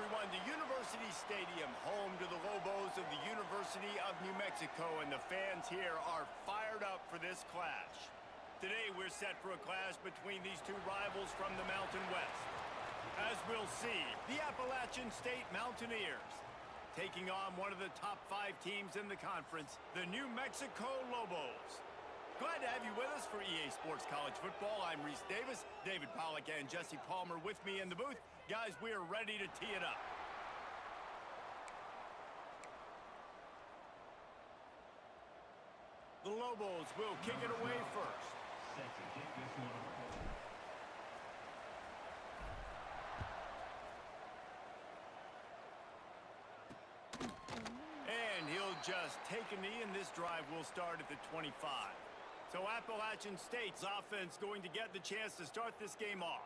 everyone, to University Stadium, home to the Lobos of the University of New Mexico, and the fans here are fired up for this clash. Today, we're set for a clash between these two rivals from the Mountain West. As we'll see, the Appalachian State Mountaineers taking on one of the top 5 teams in the conference, the New Mexico Lobos. Glad to have you with us for EA Sports College Football. I'm Reese Davis, David Pollack and Jesse Palmer with me in the booth. Guys, we are ready to tee it up. The Lobos will kick it away first. And he'll just take a knee, and this drive will start at the 25. So Appalachian State's offense going to get the chance to start this game off.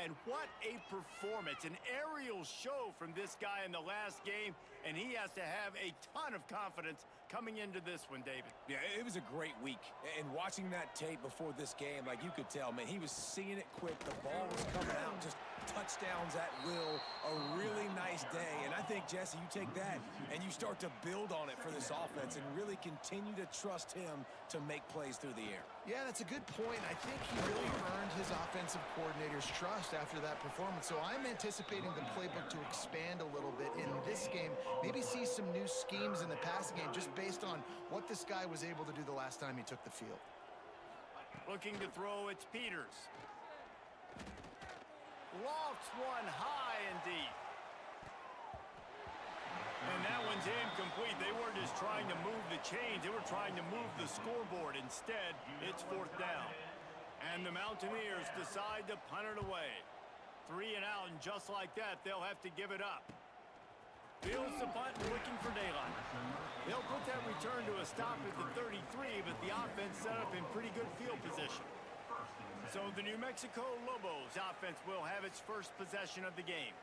And what a performance, an aerial show from this guy in the last game, and he has to have a ton of confidence coming into this one, David. Yeah, it was a great week. And watching that tape before this game, like you could tell, man, he was seeing it quick. The ball was coming out, just touchdowns at will. A really nice day. And I think, Jesse, you take that and you start to build on it for this offense and really continue to trust him to make plays through the air. Yeah, that's a good point. I think he really earned his offensive coordinator's trust after that performance. So I'm anticipating the playbook to expand a little bit in this game. Maybe see some new schemes in the passing game just based on what this guy was able to do the last time he took the field. Looking to throw, it's Peters. Lofts one high and deep. And that one's incomplete. They weren't just trying to move the chains. They were trying to move the scoreboard. Instead, it's 4th down. And the Mountaineers decide to punt it away. 3 and out, and just like that, they'll have to give it up. Fields the punt, looking for daylight. They'll put that return to a stop at the 33, but the offense set up in pretty good field position. So the New Mexico Lobos offense will have its first possession of the game.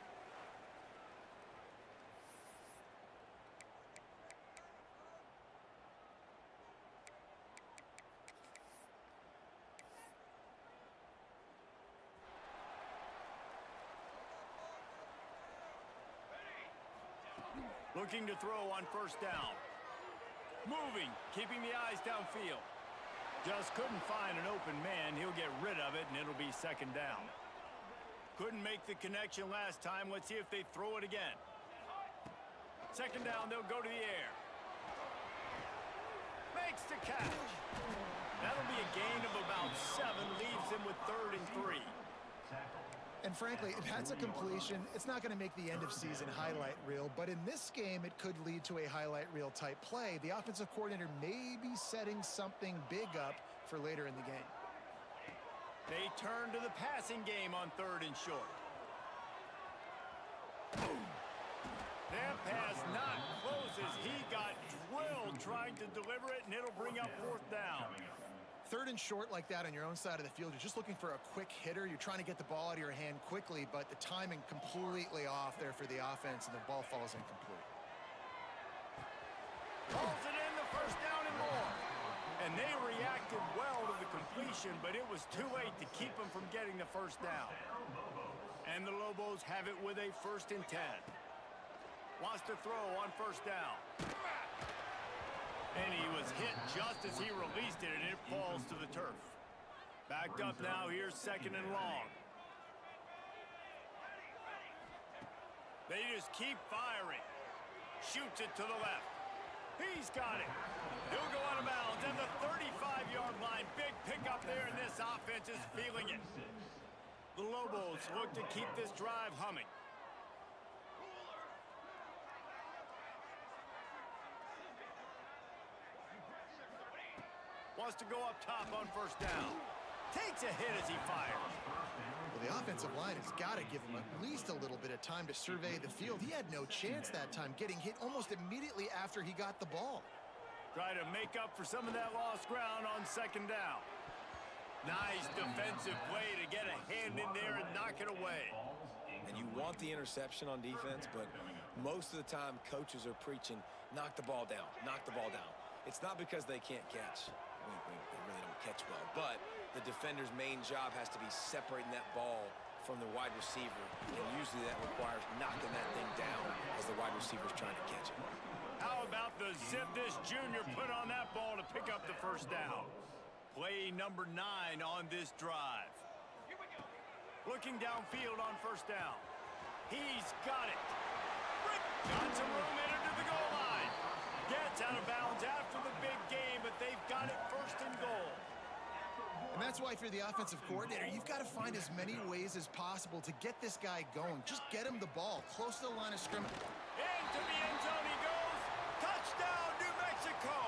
Looking to throw on 1st down. Moving, keeping the eyes downfield. Just couldn't find an open man. He'll get rid of it, and it'll be 2nd down. Couldn't make the connection last time. Let's see if they throw it again. 2nd down, they'll go to the air. Makes the catch. That'll be a gain of about 7. Leaves him with 3rd and 3. And frankly, that's a completion. It's not going to make the end-of-season highlight reel, but in this game, it could lead to a highlight reel type play. The offensive coordinator may be setting something big up for later in the game. They turn to the passing game on 3rd and short. That pass not close as he got drilled trying to deliver it, and it'll bring up 4th down. 3rd and short like that on your own side of the field, you're just looking for a quick hitter. You're trying to get the ball out of your hand quickly, but the timing completely off there for the offense, and the ball falls incomplete. Pulls it in, the 1st down and more. And they reacted well to the completion, but it was too late to keep them from getting the 1st down. And the Lobos have it with a 1st and 10. Wants to throw on 1st down. And he was hit just as he released it, and it falls to the turf. Backed up now, here's 2nd and long. They just keep firing. Shoots it to the left. He's got it. He'll go out of bounds, and the 35-yard line. Big pickup there, and this offense is feeling it. The Lobos look to keep this drive humming. Wants to go up top on 1st down. Takes a hit as he fires. Well, the offensive line has got to give him at least a little bit of time to survey the field. He had no chance that time, getting hit almost immediately after he got the ball. Try to make up for some of that lost ground on 2nd down. Nice defensive play to get a hand in there and knock it away. And you want the interception on defense, but most of the time coaches are preaching, knock the ball down, knock the ball down. It's not because they can't catch. They really don't catch well, but the defender's main job has to be separating that ball from the wide receiver, and usually that requires knocking that thing down as the wide receiver's trying to catch it. How about the zip this junior put on that ball to pick up the first down? Play number 9 on this drive. Looking downfield on first down. He's got it. Got some room in to the goal line. Gets out of bounds after the big game, but they've got it first and goal. And that's why, if you're the offensive coordinator, you've got to find as many ways as possible to get this guy going. Just get him the ball close to the line of scrimmage. Into the end zone he goes. Touchdown, New Mexico.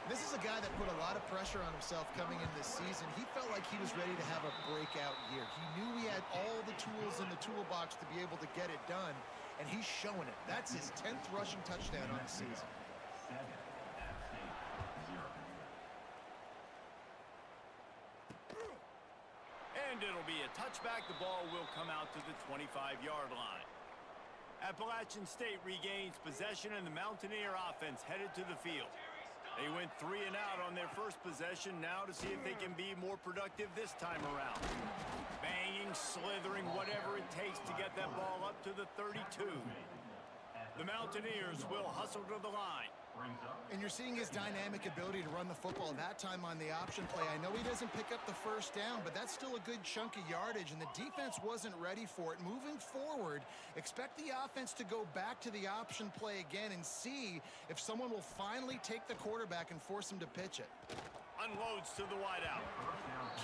This is a guy that put a lot of pressure on himself coming in this season. He felt like he was ready to have a breakout year. He knew he had all the tools in the toolbox to be able to get it done, and he's showing it. That's his 10th rushing touchdown on the season. And it'll be a touchback. The ball will come out to the 25-yard line. Appalachian State regains possession, and the Mountaineer offense headed to the field. They went 3 and out on their first possession, now to see if they can be more productive this time around. Banging, slithering, whatever it takes to get that ball up to the 32. The Mountaineers will hustle to the line. And you're seeing his dynamic ability to run the football, that time on the option play. I know he doesn't pick up the first down, but that's still a good chunk of yardage, and the defense wasn't ready for it. Moving forward, expect the offense to go back to the option play again and see if someone will finally take the quarterback and force him to pitch it. Unloads to the wideout.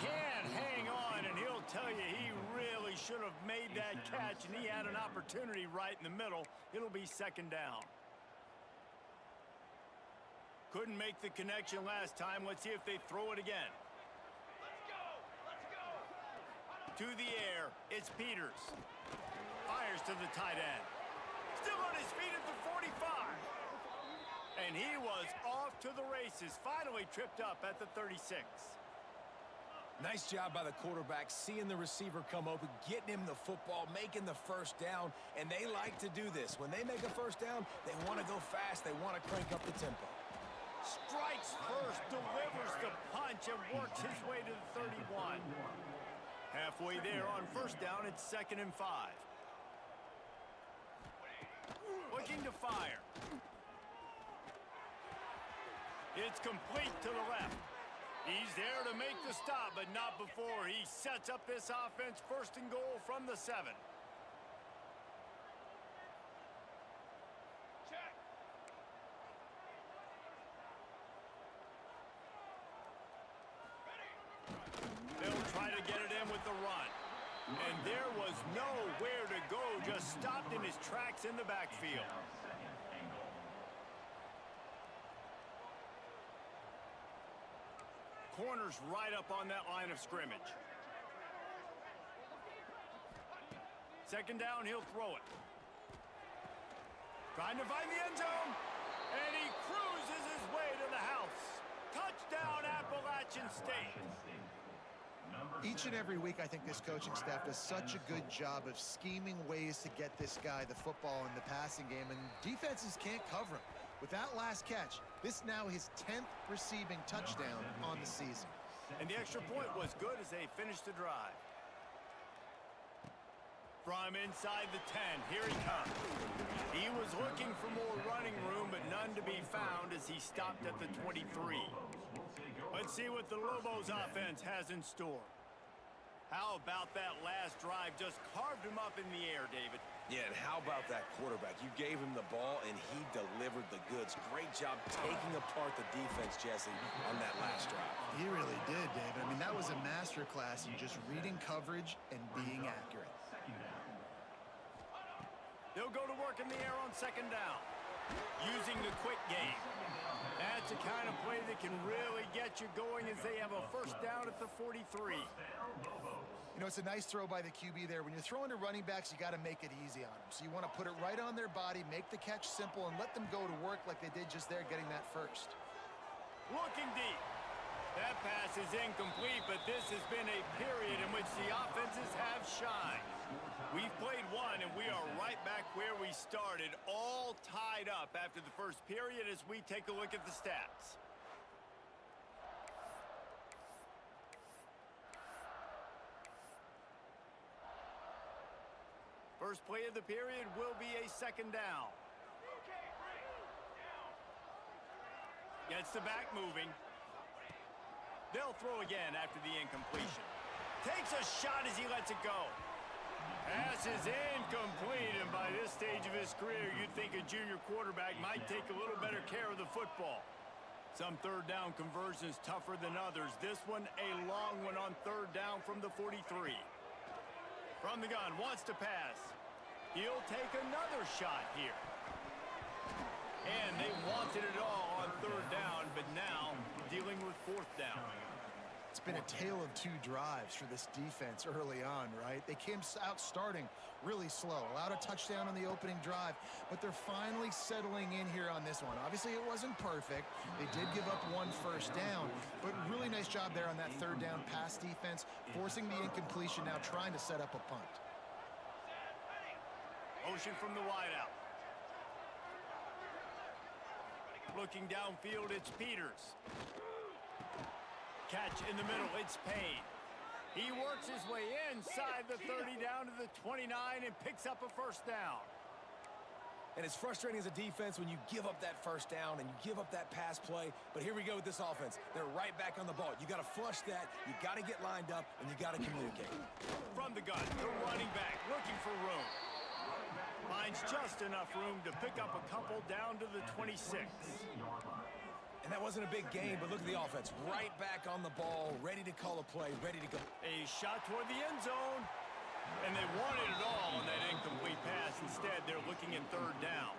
Can't hang on, and he'll tell you he really should have made that catch, and he had an opportunity right in the middle. It'll be second down. Couldn't make the connection last time. Let's see if they throw it again. Let's go! Let's go! To the air, it's Peters. Fires to the tight end. Still on his feet at the 45. And he was off to the races. Finally tripped up at the 36. Nice job by the quarterback, seeing the receiver come open, getting him the football, making the first down, and they like to do this. When they make a first down, they want to go fast. They want to crank up the tempo. Strikes first, delivers the punch, and works his way to the 31. Halfway there on first down, it's 2nd and 5. Looking to fire. It's complete to the left. He's there to make the stop, but not before he sets up this offense. 1st and goal from the 7. They'll try to get it in with the run. And there was nowhere to go, just stopped in his tracks in the backfield. Corner's right up on that line of scrimmage. 2nd down, he'll throw it. Trying to find the end zone. And he cruises his way to the house. Touchdown, Appalachian State. Each and every week, I think this coaching staff does such a good job of scheming ways to get this guy the football in the passing game, and defenses can't cover him. With that last catch, this now his 10th receiving touchdown on the season. And the extra point was good as they finished the drive. From inside the 10, here he comes. He was looking for more running room, but none to be found as he stopped at the 23. Let's see what the Lobos offense has in store. How about that last drive? Just carved him up in the air, David. Yeah, and how about that quarterback? You gave him the ball, and he delivered the goods. Great job taking apart the defense, Jesse, on that last drive. He really did, David. I mean, that was a masterclass in just reading coverage and being accurate. They'll go to work in the air on 2nd down, using the quick game. That's the kind of play that can really get you going as they have a first down at the 43. You know, it's a nice throw by the QB there. When you're throwing to running backs, you got to make it easy on them. So you want to put it right on their body, make the catch simple, and let them go to work like they did just there, getting that first. Looking deep. That pass is incomplete, but this has been a period in which the offenses have shined. We've played one, and we are right back where we started, all tied up after the first period as we take a look at the stats. First play of the period will be a second down. Gets the back moving. They'll throw again after the incompletion. Takes a shot as he lets it go. Pass is incomplete, and by this stage of his career, you'd think a junior quarterback might take a little better care of the football. Some third down conversions tougher than others. This one, a long one on third down from the 43. From the gun, wants to pass. He'll take another shot here. And they wanted it all on third down, but now dealing with fourth down. It's been a tale of two drives for this defense early on, right? They came out starting really slow, allowed a touchdown on the opening drive, but they're finally settling in here on this one. Obviously, it wasn't perfect. They did give up one first down, but really nice job there on that third down pass defense, forcing the incompletion, now trying to set up a punt. Motion from the wideout. Looking downfield, it's Peters. Catch in the middle, it's Payne. He works his way inside the 30 down to the 29 and picks up a first down. And it's frustrating as a defense when you give up that first down and you give up that pass play. But here we go with this offense. They're right back on the ball. You got to flush that. You got to get lined up, and you got to communicate. From the gun, the running back looking for room. Finds just enough room to pick up a couple down to the 26. And that wasn't a big gain, but look at the offense. Right back on the ball, ready to call a play, ready to go. A shot toward the end zone. And they wanted it all on that incomplete pass. Instead, they're looking at third down.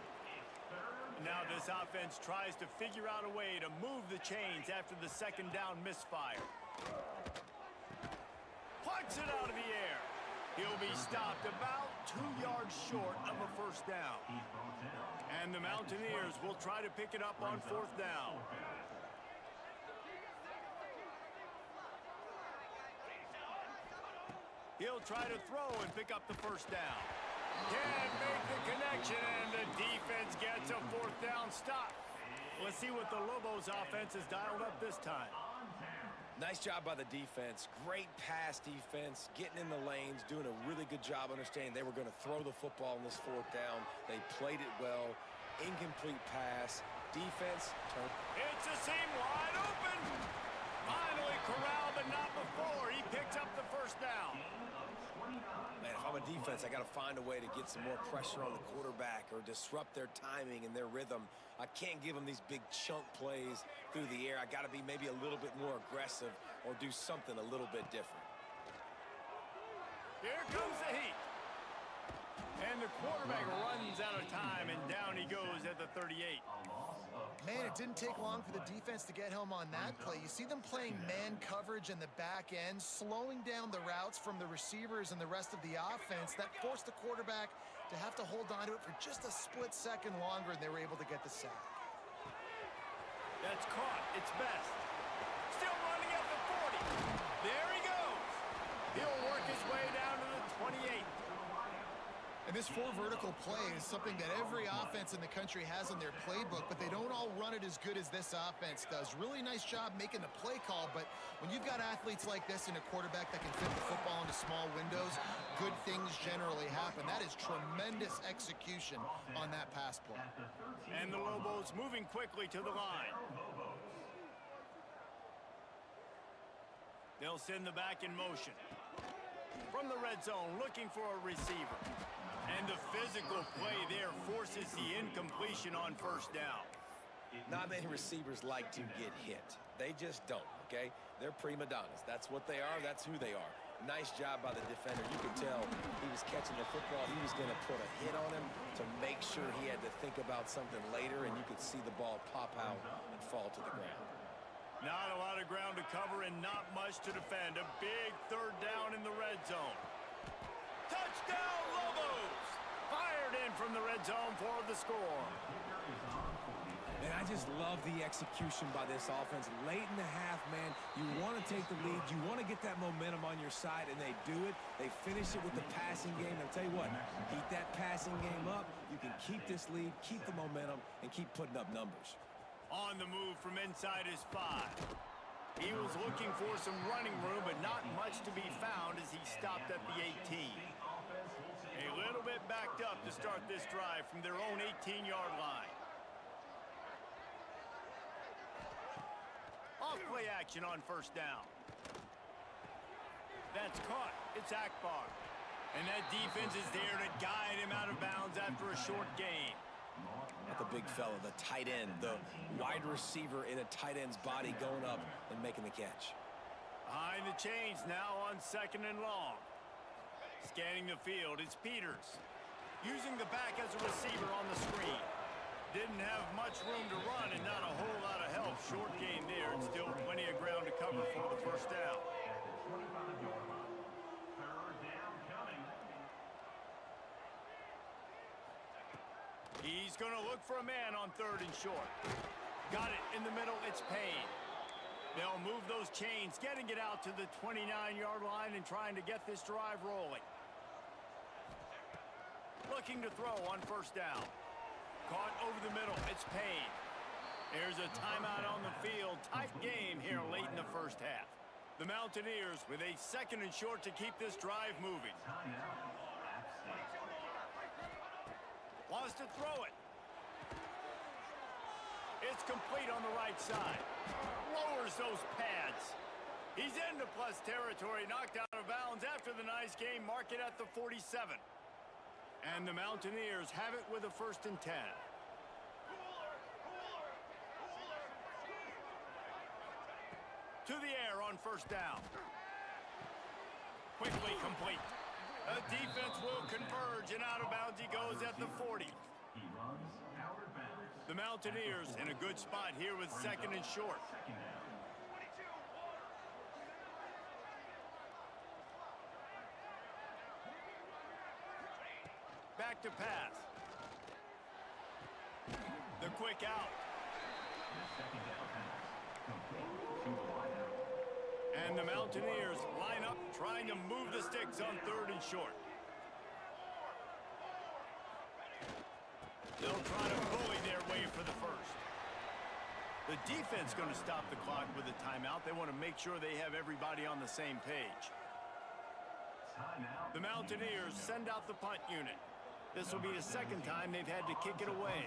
Now this offense tries to figure out a way to move the chains after the second down misfire. Punts it out of the air. He'll be stopped about 2 yards short of a first down. And the Mountaineers will try to pick it up on fourth down. He'll try to throw and pick up the first down. Can't make the connection, and the defense gets a fourth down stop. Let's see what the Lobos offense has dialed up this time. Nice job by the defense. Great pass defense, getting in the lanes, doing a really good job understanding they were going to throw the football in this fourth down. They played it well. Incomplete pass. Defense. It's a seam wide open. Finally corralled, but not before. He picks up the first down. Man, if I'm a defense, I got to find a way to get some more pressure on the quarterback or disrupt their timing and their rhythm. I can't give them these big chunk plays through the air. I got to be maybe a little bit more aggressive or do something a little bit different. Here comes the heat. And the quarterback runs out of time, and down he goes at the 38. Man, it didn't take long for the defense to get home on that play. You see them playing man coverage in the back end, slowing down the routes from the receivers and the rest of the offense. That forced the quarterback to have to hold on to it for just a split second longer, and they were able to get the sack. That's caught. It's Best. Still running up the 40. There he goes. He'll work his way down to the 28. And this four vertical play is something that every offense in the country has in their playbook, but they don't all run it as good as this offense does. Really nice job making the play call, but when you've got athletes like this and a quarterback that can fit the football into small windows, good things generally happen. That is tremendous execution on that pass play. And the Lobos moving quickly to the line. They'll send the back in motion. From the red zone, looking for a receiver. And the physical play there forces the incompletion on first down. Not many receivers like to get hit. They just don't, okay? They're prima donnas. That's what they are. That's who they are. Nice job by the defender. You could tell he was catching the football. He was going to put a hit on him to make sure he had to think about something later, and you could see the ball pop out and fall to the ground. Not a lot of ground to cover and not much to defend. A big third down in the red zone. Touchdown, Lobos! Fired in from the red zone for the score. And I just love the execution by this offense. Late in the half, man, you want to take the lead. You want to get that momentum on your side, and they do it. They finish it with the passing game. I'll tell you what, keep that passing game up. You can keep this lead, keep the momentum, and keep putting up numbers. On the move from inside his 5. He was looking for some running room, but not much to be found as he stopped at the 18. A little bit backed up to start this drive from their own 18-yard line. Off-play action on first down. That's caught. It's Akbar. And that defense is there to guide him out of bounds after a short gain. Not the big fella, the tight end, the wide receiver in a tight end's body going up and making the catch. Behind the chains now on 2nd and long. Scanning the field, it's Peters. Using the back as a receiver on the screen. Didn't have much room to run and not a whole lot of help. Short gain there and still plenty of ground to cover for the first down. He's going to look for a man on 3rd and short. Got it in the middle. It's Payne. They'll move those chains, getting it out to the 29-yard line and trying to get this drive rolling. Looking to throw on first down. Caught over the middle. It's Payne. There's a timeout on the field. Tight game here late in the first half. The Mountaineers with a 2nd and short to keep this drive moving. Wants to throw it. It's complete on the right side. Lowers those pads. He's into plus territory, knocked out of bounds after the nice game. Mark it at the 47. And the Mountaineers have it with a 1st and 10. To the air on first down. Quickly complete. The defense will converge, and out of bounds he goes at the 40. The Mountaineers in a good spot here with 2nd and short. Back to pass. The quick out. And the Mountaineers line up trying to move the sticks on 3rd and short. They'll try to bully their way for the first. The defense going to stop the clock with a timeout. They want to make sure they have everybody on the same page. The Mountaineers send out the punt unit. This will be the 2nd time they've had to kick it away.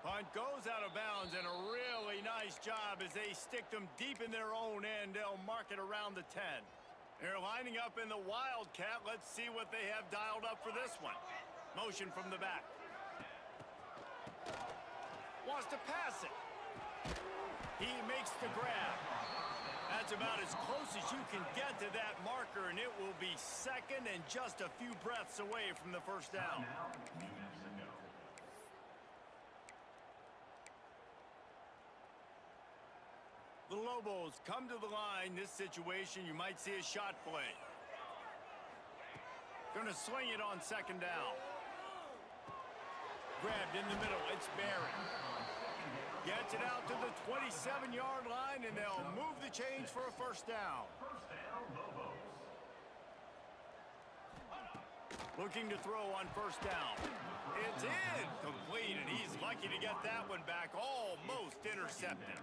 Punt goes out of bounds, and a really nice job as they stick them deep in their own end. They'll mark it around the 10. They're lining up in the Wildcat. Let's see what they have dialed up for this one. Motion from the back. Wants to pass it. He makes the grab. That's about as close as you can get to that marker, and it will be 2nd and just a few breaths away from the first down. The Lobos come to the line. This situation, you might see a shot play. Going to sling it on 2nd down. Grabbed in the middle. It's Barry. Gets it out to the 27-yard line, and they'll move the chains for a first down. Looking to throw on first down. It's in. Complete, and he's lucky to get that one back. Almost intercepted.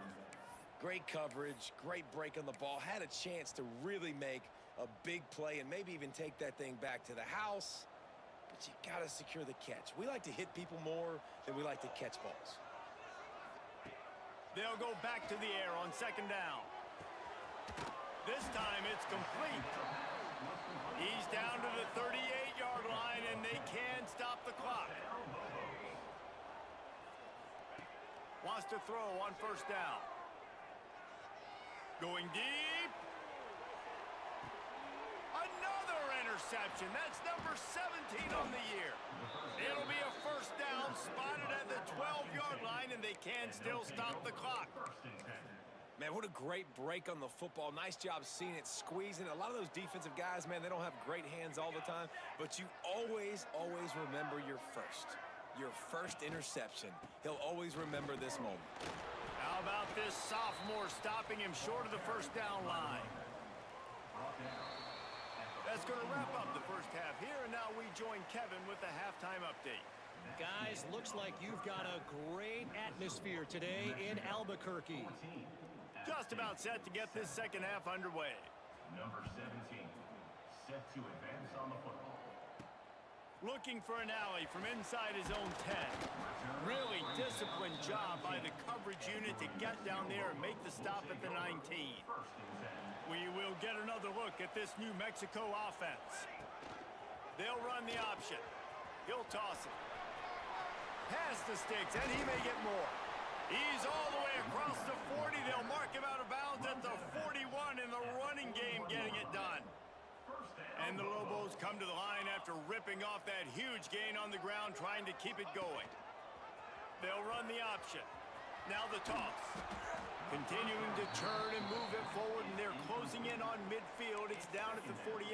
Great coverage, great break on the ball. Had a chance to really make a big play and maybe even take that thing back to the house. But you got to secure the catch. We like to hit people more than we like to catch balls. They'll go back to the air on 2nd down. This time it's complete. He's down to the 38-yard line, and they can stop the clock. Wants to throw on first down. Going deep. Another interception. That's number 17 on the year. It'll be a first down, spotted at the 12-yard line, and they can still stop the clock. Man, what a great break on the football. Nice job seeing it, squeezing. A lot of those defensive guys, man, they don't have great hands all the time, but you always, always remember your first interception. He'll always remember this moment. How about this sophomore stopping him short of the first down line? That's going to wrap up the first half here, and now we join Kevin with the halftime update. Guys, looks like you've got a great atmosphere today in Albuquerque. Just about set to get this second half underway. Number 17, set to advance on the football. Looking for an alley from inside his own 10. Really disciplined job by the coverage unit to get down there and make the stop at the 19. We will get another look at this New Mexico offense. They'll run the option. He'll toss it. Past the sticks, and he may get more. He's all the way across the 40. They'll mark him out of bounds at the 41 in the running game, getting it done. And the Lobos come to the line after ripping off that huge gain on the ground, trying to keep it going. They'll run the option. Now the toss. Continuing to turn and move it forward, and they're closing in on midfield. It's down at the 48.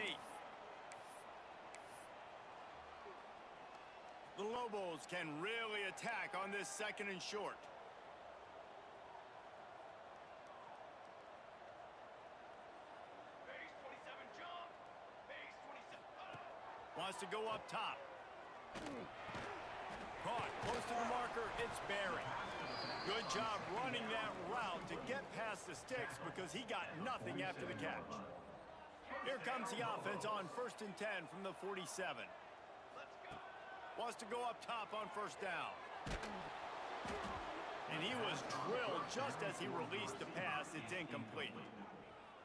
The Lobos can really attack on this second and short. Wants to go up top. Caught close to the marker. It's Barry. Good job running that route to get past the sticks because he got nothing after the catch. Here comes the offense on 1st and 10 from the 47. Wants to go up top on first down. And he was drilled just as he released the pass. It's incomplete.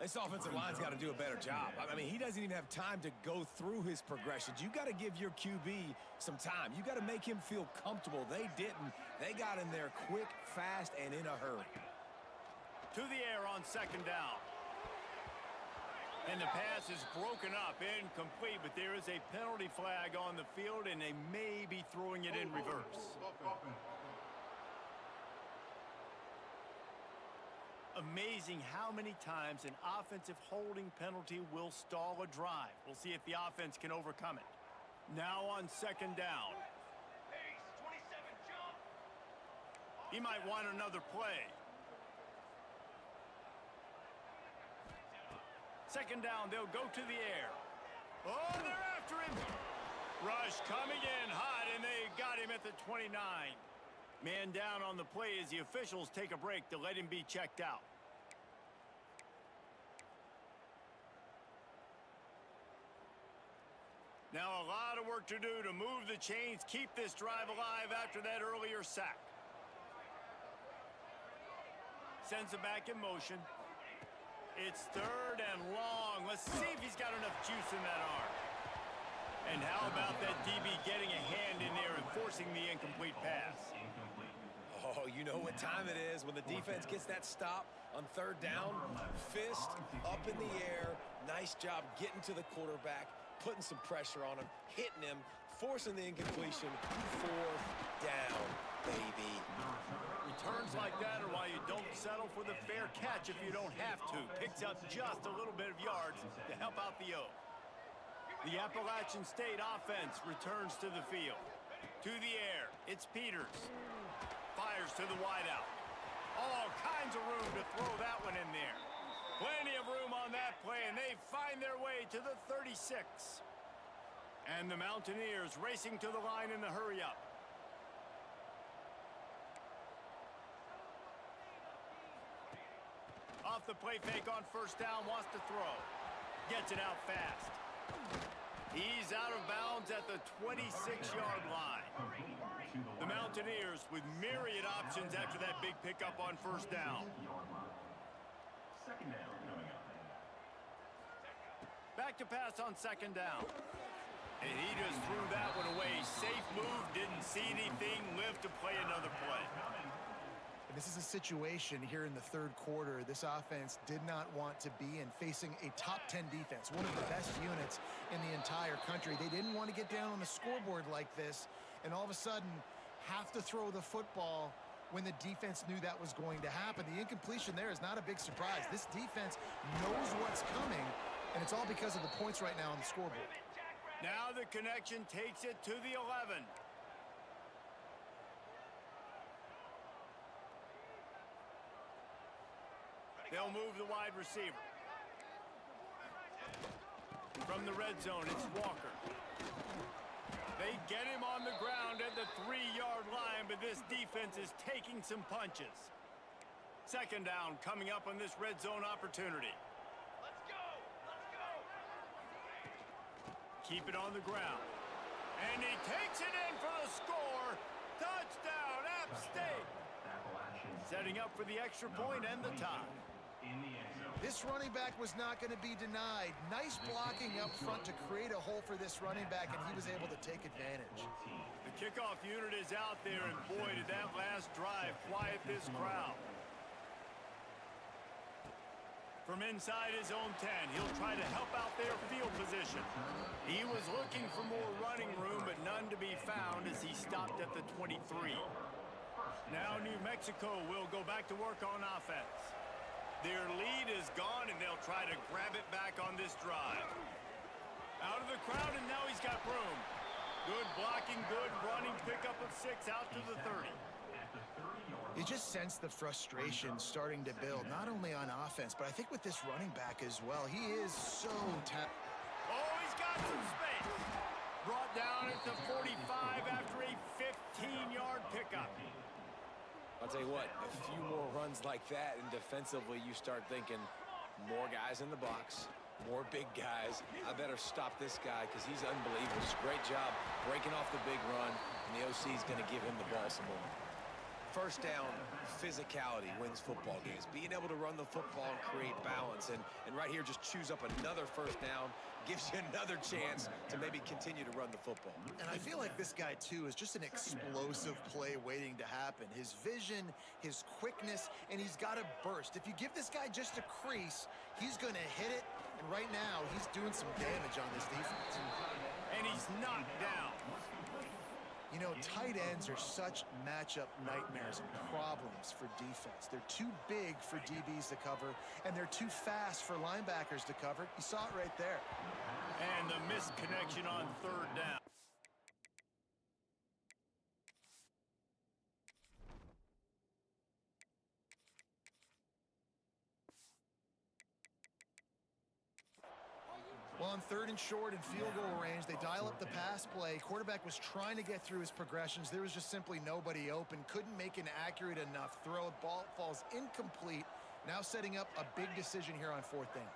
This offensive line's got to do a better job. I mean, he doesn't even have time to go through his progressions. You got to give your QB some time. You got to make him feel comfortable. They didn't. They got in there quick, fast, and in a hurry. To the air on second down. And the pass is broken up, incomplete, but there is a penalty flag on the field, and they may be throwing it in reverse. Amazing how many times an offensive holding penalty will stall a drive. We'll see if the offense can overcome it. Now on second down. He might want another play. Second down, they'll go to the air. Oh, they're after him. Rush coming in hot, and they got him at the 29. Man down on the play as the officials take a break to let him be checked out. Now a lot of work to do to move the chains, keep this drive alive after that earlier sack. Sends it back in motion. It's third and long. Let's see if he's got enough juice in that arm. And how about that DB getting a hand in there and forcing the incomplete pass? Oh, you know what time it is when the defense gets that stop on third down. Fist up in the air. Nice job getting to the quarterback, putting some pressure on him, hitting him, forcing the incompletion. Fourth down, baby. Returns like that are why you don't settle for the fair catch if you don't have to. Picks up just a little bit of yards to help out the O. The Appalachian State offense returns to the field. To the air, it's Peters. Fires to the wideout. All kinds of room to throw that one in there. Plenty of room on that play, and they find their way to the 36. And the Mountaineers racing to the line in the hurry-up. Off the play fake on first down, wants to throw. Gets it out fast. He's out of bounds at the 26-yard line. The Mountaineers with myriad options after that big pickup on first down. Second down coming up. Back to pass on second down. And he just threw that one away. Safe move, didn't see anything, lived to play another play. This is a situation here in the third quarter this offense did not want to be in, facing a top 10 defense, one of the best units in the entire country. They didn't want to get down on the scoreboard like this and all of a sudden have to throw the football when the defense knew that was going to happen. The incompletion there is not a big surprise. This defense knows what's coming, and it's all because of the points right now on the scoreboard. Now the connection takes it to the 11. They'll move the wide receiver. From the red zone, it's Walker. They get him on the ground at the 3-yard line, but this defense is taking some punches. Second down coming up on this red zone opportunity. Let's go! Let's go! Keep it on the ground. And he takes it in for the score. Touchdown, App State. Setting up for the extra point and the tie. In the end zone. This running back was not going to be denied. Nice blocking up front to create a hole for this running back, and he was able to take advantage. The kickoff unit is out there, and boy, did that last drive quiet this crowd. From inside his own 10, he'll try to help out their field position. He was looking for more running room, but none to be found as he stopped at the 23. Now New Mexico will go back to work on offense. Their lead is gone, and they'll try to grab it back on this drive. Out of the crowd, and now he's got room. Good blocking, good running, pickup of 6 out to the 30. You just sense the frustration starting to build, not only on offense, but I think with this running back as well. He is so talented. Oh, he's got some space. Brought down at the 45 after a 15-yard pickup. I'll tell you what, a few more runs like that, and defensively you start thinking more guys in the box, more big guys. I better stop this guy because he's unbelievable. Just a great job breaking off the big run, and the OC is going to give him the ball some more. First down, physicality wins football games. Being able to run the football and create balance. And right here, just choose up another first down, gives you another chance to maybe continue to run the football. And I feel like this guy, too, is just an explosive play waiting to happen. His vision, his quickness, and he's got a burst. If you give this guy just a crease, he's going to hit it. And right now, he's doing some damage on this defense. And he's knocked down. You know, tight ends are such matchup nightmares and problems for defense. They're too big for DBs to cover, and they're too fast for linebackers to cover. You saw it right there. And the missed connection on third down. Well, on third and short and field goal range, they dial up the pass play. Quarterback was trying to get through his progressions. There was just simply nobody open. Couldn't make an accurate enough throw. Ball falls incomplete. Now setting up a big decision here on fourth down.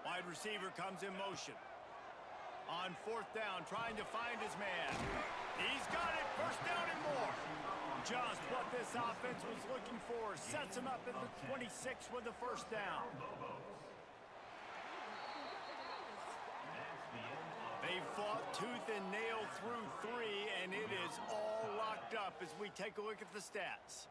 Wide receiver comes in motion. On fourth down, trying to find his man. He's got it. First down and more. Just what this offense was looking for. Sets him up at the 26 with the first down. They fought tooth and nail through 3, and it is all locked up as we take a look at the stats.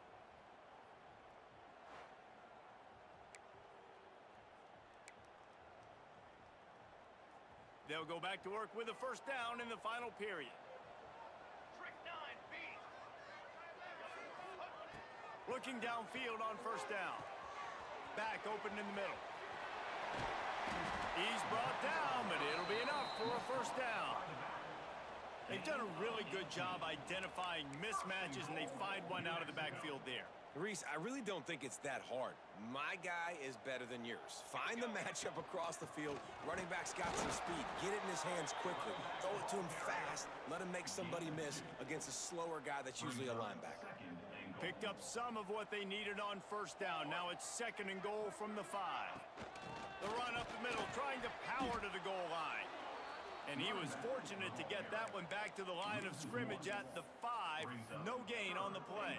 They'll go back to work with a first down in the final period. Trick 9, beat. Looking downfield on first down. Back open in the middle. He's brought down, but it'll be enough for a first down. They've done a really good job identifying mismatches, and they find one out of the backfield there. Reese, I really don't think it's that hard. My guy is better than yours. Find the matchup across the field. Running back's got some speed. Get it in his hands quickly. Throw it to him fast. Let him make somebody miss against a slower guy that's usually a linebacker. Picked up some of what they needed on first down. Now it's second and goal from the 5. The run up the middle, trying to power to the goal line. And he was fortunate to get that one back to the line of scrimmage at the 5. No gain on the play.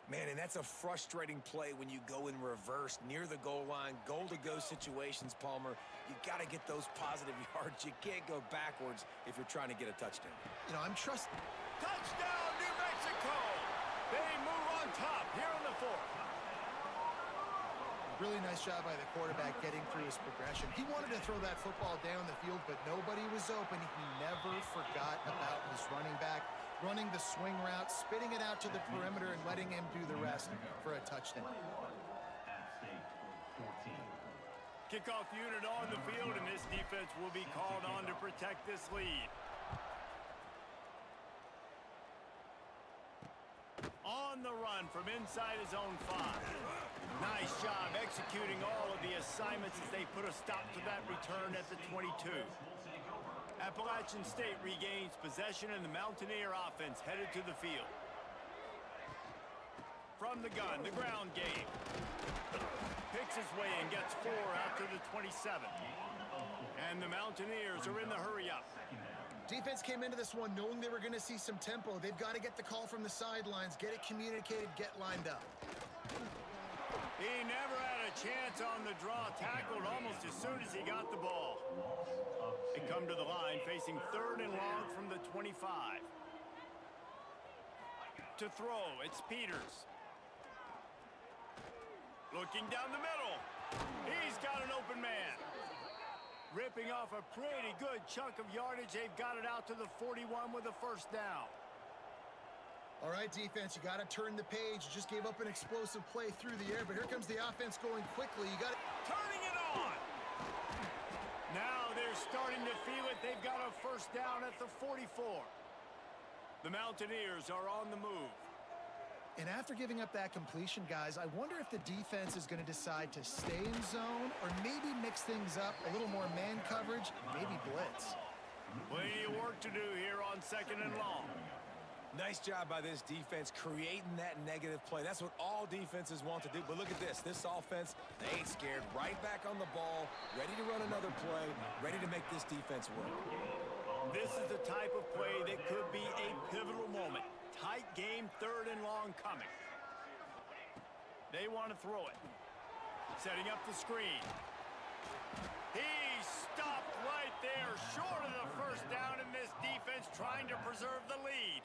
Man, and that's a frustrating play when you go in reverse near the goal line, goal-to-go situations, Palmer. You got to get those positive yards. You can't go backwards if you're trying to get a touchdown. You know, I'm trusting. Touchdown, New Mexico! They move on top here in the 4th. Really nice job by the quarterback getting through his progression. He wanted to throw that football down the field, but nobody was open. He never forgot about his running back, running the swing route, spitting it out to the perimeter, and letting him do the rest for a touchdown. App State 14. Kickoff unit on the field, and this defense will be called on to protect this lead. On the run from inside his own 5. Nice job executing all of the assignments as they put a stop to that return at the 22. Appalachian State regains possession and the Mountaineer offense headed to the field. From the gun, the ground game. Picks his way and gets 4 out to the 27. And the Mountaineers are in the hurry-up. Defense came into this one knowing they were going to see some tempo. They've got to get the call from the sidelines, get it communicated, get lined up. He never had a chance on the draw, tackled almost as soon as he got the ball. They come to the line facing 3rd and long from the 25. To throw, it's Peters. Looking down the middle. He's got an open man. Ripping off a pretty good chunk of yardage. They've got it out to the 41 with a first down. All right, defense, you got to turn the page. You just gave up an explosive play through the air, but here comes the offense going quickly. You got to... Turning it on. Now they're starting to feel it. They've got a first down at the 44. The Mountaineers are on the move. And after giving up that completion, guys, I wonder if the defense is going to decide to stay in zone or maybe mix things up, a little more man coverage, maybe blitz. Plenty of work to do here on 2nd and long. Nice job by this defense creating that negative play. That's what all defenses want to do. But look at this. This offense, they ain't scared. Right back on the ball, ready to run another play, ready to make this defense work. This is the type of play that could be a pivotal moment. Tight game, 3rd and long coming. They want to throw it. Setting up the screen. He stopped right there, short of the first down, and this defense trying to preserve the lead.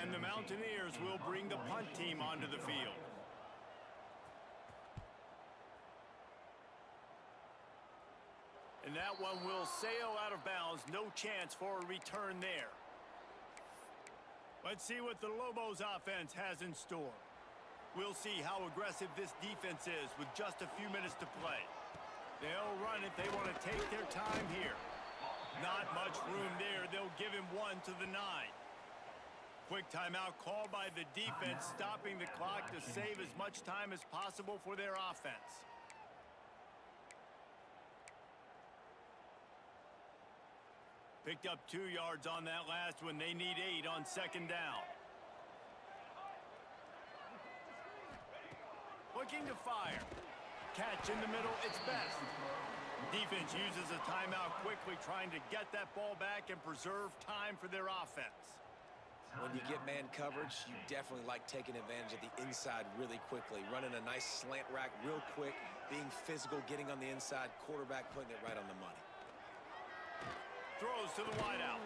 And the Mountaineers will bring the punt team onto the field. And that one will sail out of bounds. No chance for a return there. Let's see what the Lobos offense has in store. We'll see how aggressive this defense is with just a few minutes to play. They'll run it. They want to take their time here. Not much room there. They'll give him 1 to the 9. Quick timeout called by the defense, stopping the clock to save as much time as possible for their offense. Picked up 2 yards on that last one. They need 8 on 2nd down. Looking to fire. Catch in the middle, it's best. Defense uses a timeout quickly, trying to get that ball back and preserve time for their offense. When you get man coverage, you definitely like taking advantage of the inside really quickly. Running a nice slant rack real quick, being physical, getting on the inside, quarterback putting it right on the money. Throws to the wideout.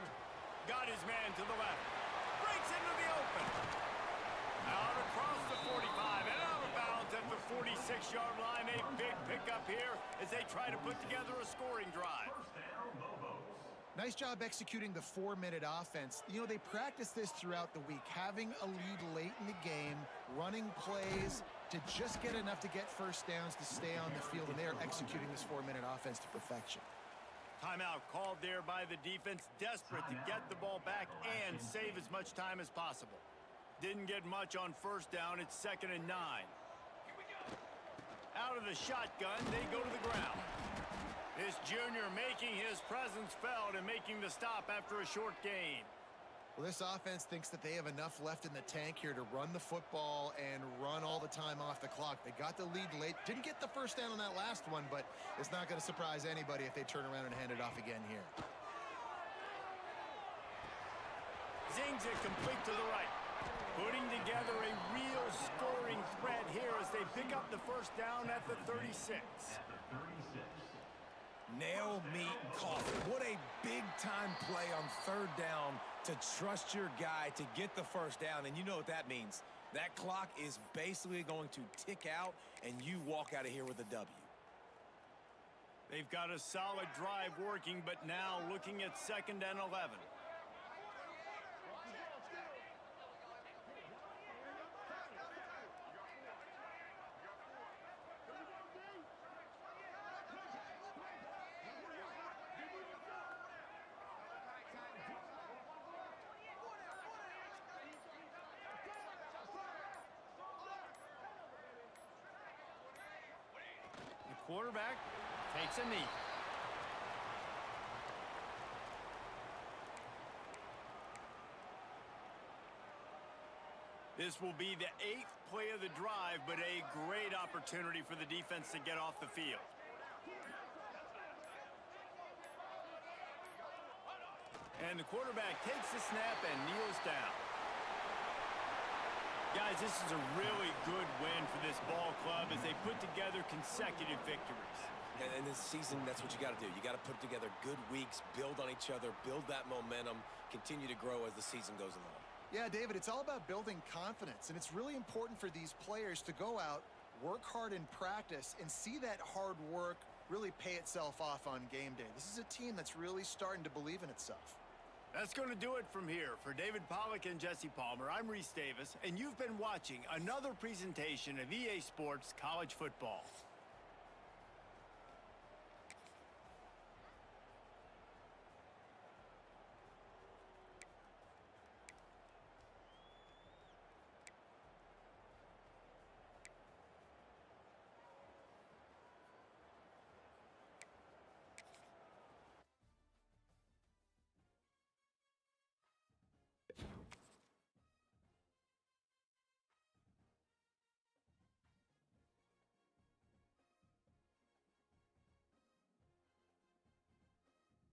Got his man to the left. Breaks into the open. Out across the 45 and out of bounds at the 46-yard line. A big pickup here as they try to put together a scoring drive. Nice job executing the 4-minute offense. You know, they practice this throughout the week, having a lead late in the game, running plays to just get enough to get first downs to stay on the field, and they are executing this 4-minute offense to perfection. Timeout called there by the defense, desperate to get the ball back and save as much time as possible. Didn't get much on first down. It's 2nd and 9. Out of the shotgun, they go to the ground. This junior making his presence felt and making the stop after a short gain. Well, this offense thinks that they have enough left in the tank here to run the football and run all the time off the clock. They got the lead late. Didn't get the first down on that last one, but it's not going to surprise anybody if they turn around and hand it off again here. Zings it complete to the right. Putting together a real scoring threat here as they pick up the first down at the 36. Nail, meat, coffee. What a big-time play on 3rd down to trust your guy to get the first down. And you know what that means. That clock is basically going to tick out, and you walk out of here with a W. They've got a solid drive working, but now looking at 2nd and 11. Quarterback takes a knee. This will be the 8th play of the drive, but a great opportunity for the defense to get off the field. And the quarterback takes the snap and kneels down. Guys, this is a really good win for this ball club as they put together consecutive victories. And this season, that's what you got to do. You got to put together good weeks, build on each other, build that momentum, continue to grow as the season goes along. Yeah, David, it's all about building confidence, and it's really important for these players to go out, work hard in practice, and see that hard work really pay itself off on game day. This is a team that's really starting to believe in itself. That's going to do it from here. For David Pollack and Jesse Palmer, I'm Reese Davis, and you've been watching another presentation of EA Sports College Football.